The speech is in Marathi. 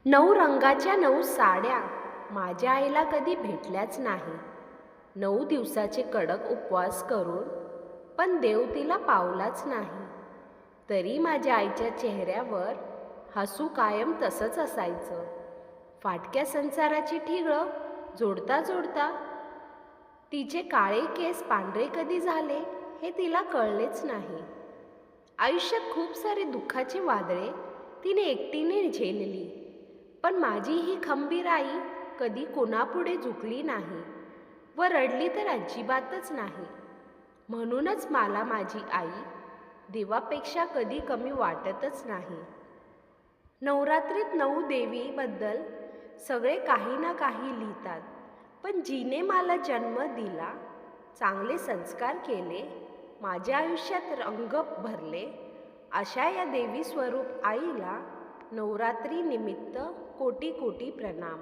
9 रंगाच्या 9 साड्या माझ्या आईला कधी भेटल्याच नाही. 9 दिवसाचे कडक उपवास करून पण देव तिला पावलाच नाही. तरी माझ्या आईच्या चेहऱ्यावर हसू कायम तसंच असायचं. फाटक्या संसाराची ठिगळं जोडता जोडता तिचे काळे केस पांढरे कधी झाले हे तिला कळलेच नाही. आयुष्यात खूप सारे दुःखाची वादळे तिने एकटीने झेलली, पण माझी ही खंबीर आई कधी कोणापुढे झुकली नाही व रडली तर अजिबातच नाही. म्हणूनच मला माझी आई देवापेक्षा कधी कमी वाटतच नाही. नवरात्रीत 9 देवीबद्दल सगळे काही ना काही लिहितात, पण जिने मला जन्म दिला, चांगले संस्कार केले, माझ्या आयुष्यात रंग भरले, अशा या देवी स्वरूप आईला नवरात्री निमित्त कोटी कोटी प्रणाम.